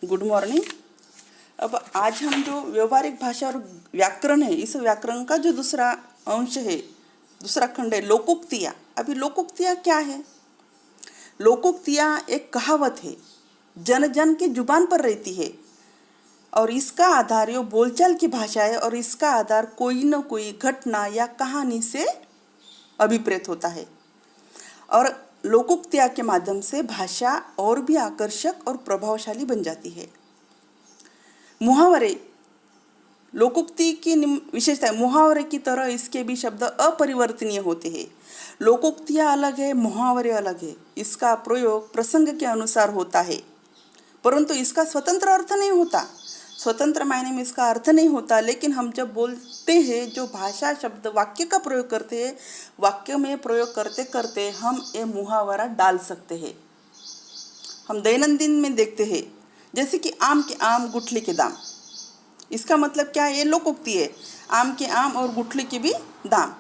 Good morning. अब आज हम जो व्यवहारिक भाषा और व्याकरण है, इस व्याकरण का जो दूसरा अंश है, दूसरा खंड है लोकोक्तियाँ। अभी लोकोक्तियाँ क्या है? लोकोक्तियाँ एक कहावत है, जन जन की जुबान पर रहती है और इसका आधार ये बोलचाल की भाषा है और इसका आधार कोई न कोई घटना या कहानी से अभिप्रेत होता है। और लोकोक्तियाँ के माध्यम से भाषा और भी आकर्षक और प्रभावशाली बन जाती है। मुहावरे लोकोक्ति की विशेषता है। मुहावरे की तरह इसके भी शब्द अपरिवर्तनीय होते हैं। लोकोक्तियाँ अलग है, मुहावरे अलग है। इसका प्रयोग प्रसंग के अनुसार होता है, परंतु इसका स्वतंत्र अर्थ नहीं होता। स्वतंत्र मायने में इसका अर्थ नहीं होता, लेकिन हम जब बोलते हैं, जो भाषा शब्द वाक्य का प्रयोग करते हैं, वाक्य में प्रयोग करते करते हम ये मुहावरा डाल सकते हैं। हम दैनंदिन में देखते हैं, जैसे कि आम के आम गुठली के दाम। इसका मतलब क्या है? ये लोकोक्ति है। आम के आम और गुठली के भी दाम।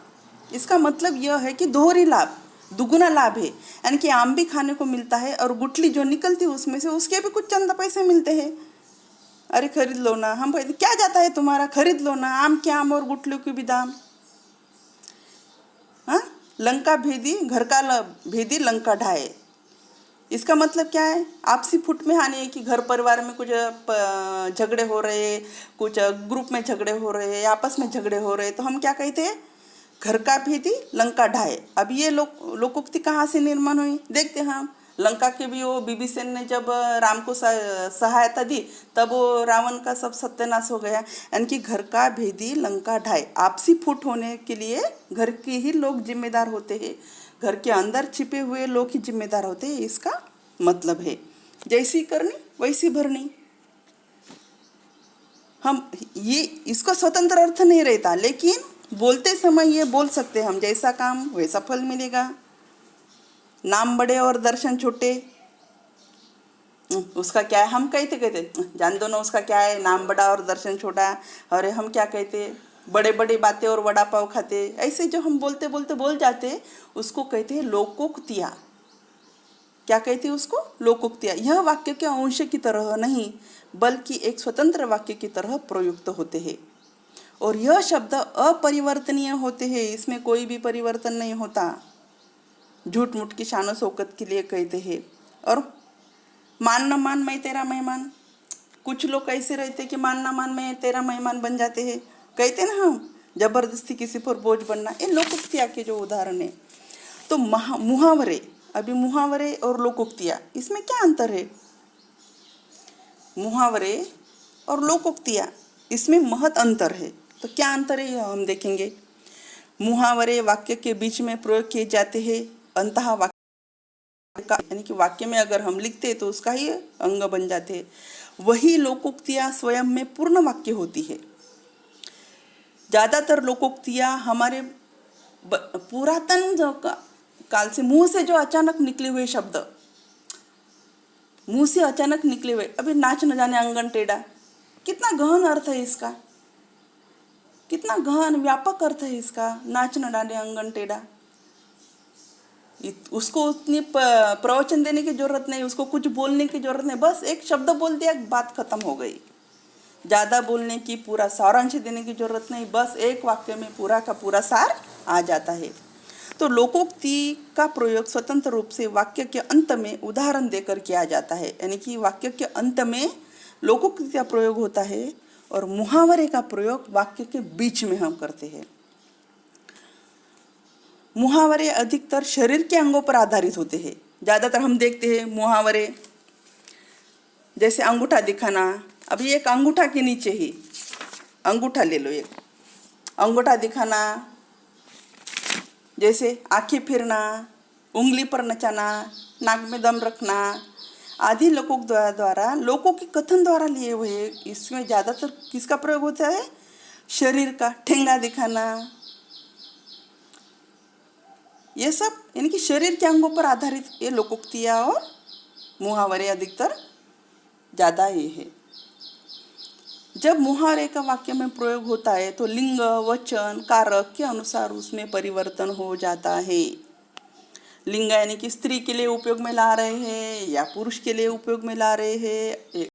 इसका मतलब यह है कि दोहरी लाभ, दुगुना लाभ है। यानी कि आम भी खाने को मिलता है और गुठली जो निकलती है उसमें से उसके भी कुछ चंद पैसे मिलते हैं। अरे खरीद लो ना, हम कहते क्या जाता है तुम्हारा, खरीद लो ना, आम के आम और गुठलियों के भी दाम। हाँ, लंका भेदी घर का भेदी लंका ढाए। इसका मतलब क्या है? आपसी फुट में हानि है कि घर परिवार में कुछ झगड़े हो रहे, कुछ ग्रुप में झगड़े हो रहे, आपस में झगड़े हो रहे, तो हम क्या कहते हैं? घर का भेदी लंका ढाए। अब ये लोकोक्ति कहाँ से निर्माण हुई? देखते हैं हम। लंका के भी वो विभीषण ने जब राम को सहायता दी, तब वो रावण का सब सत्यानाश हो गया। यानी कि घर का भेदी लंका ढाए। आपसी फुट होने के लिए घर के ही लोग जिम्मेदार होते हैं। घर के अंदर छिपे हुए लोग ही जिम्मेदार होते हैं, इसका मतलब है। जैसी करनी वैसी भरनी। हम ये इसका स्वतंत्र अर्थ नहीं रहता, लेकिन बोलते समय ये बोल सकते हैं हम, जैसा काम वैसा फल मिलेगा। नाम बड़े और दर्शन छोटे, उसका क्या है? हम कहते कहते जान दो ना, उसका क्या है? नाम बड़ा और दर्शन छोटा। अरे हम क्या कहते? बड़े बड़े बातें और वड़ा पाव खाते। ऐसे जो हम बोलते बोलते बोल जाते, उसको कहते हैं लोकोक्तियाँ। क्या कहते हैं उसको? लोकोक्तियाँ। यह वाक्य के अंश की तरह नहीं, बल्कि एक स्वतंत्र वाक्य की तरह प्रयुक्त होते हैं और यह शब्द अपरिवर्तनीय होते हैं। इसमें कोई भी परिवर्तन नहीं होता। झूठ मूठ की शान शौकत के लिए कहते हैं। और मान न मान मैं तेरा मेहमान। कुछ लोग ऐसे रहते कि मान न मान मैं तेरा मेहमान बन जाते हैं, कहते ना हम, जबरदस्ती किसी पर बोझ बनना। ये लोकोक्तियाँ के जो उदाहरण है। तो मुहावरे, अभी मुहावरे और लोकोक्तियाँ, इसमें क्या अंतर है? मुहावरे और लोकोक्तियाँ, इसमें महत अंतर है। तो क्या अंतर है यह हम देखेंगे। मुहावरे वाक्य के बीच में प्रयोग किए जाते हैं। अंतः वाक्य का, यानी कि वाक्य में अगर हम लिखते हैं तो उसका ही अंग बन जाते हैं। वही लोकोक्तियाँ स्वयं में पूर्ण वाक्य होती है। ज़्यादातर लोकोक्तियाँ हमारे पुरातन जो काल से मुंह से जो अचानक निकले हुए शब्द, मुंह से अचानक निकले हुए। अभी नाच न जाने अंगन टेढ़ा, कितना गहन अर्थ है इसका, कितना गहन व्यापक अर्थ है इसका। नाच न जाने अंगन टेढ़ा, उसको उतनी प्रवचन देने की जरूरत नहीं, उसको कुछ बोलने की जरूरत नहीं, बस एक शब्द बोल दिया, बात खत्म हो गई। ज़्यादा बोलने की, पूरा सारांश देने की जरूरत नहीं, बस एक वाक्य में पूरा का पूरा सार आ जाता है। तो लोकोक्ति का प्रयोग स्वतंत्र रूप से वाक्य के अंत में उदाहरण देकर किया जाता है। यानी कि वाक्य के अंत में लोकोक्ति का प्रयोग होता है और मुहावरे का प्रयोग वाक्य के बीच में हम करते हैं। मुहावरे अधिकतर शरीर के अंगों पर आधारित होते हैं। ज़्यादातर हम देखते हैं मुहावरे, जैसे अंगूठा दिखाना। अभी एक अंगूठा के नीचे ही अंगूठा ले लो, एक अंगूठा दिखाना, जैसे आंखें फिरना, उंगली पर नचाना, नाक में दम रखना आदि लोकों द्वारा, लोगों के कथन द्वारा लिए हुए। इसमें ज़्यादातर किसका प्रयोग होता है? शरीर का। ठेंगा दिखाना, ये सब यानी कि शरीर के अंगों पर आधारित ये लोकोक्तियाँ और मुहावरे अधिकतर ज़्यादा ये है। जब मुहावरे का वाक्य में प्रयोग होता है तो लिंग, वचन, कारक के अनुसार उसमें परिवर्तन हो जाता है। लिंग यानी कि स्त्री के लिए उपयोग में ला रहे हैं या पुरुष के लिए उपयोग में ला रहे हैं,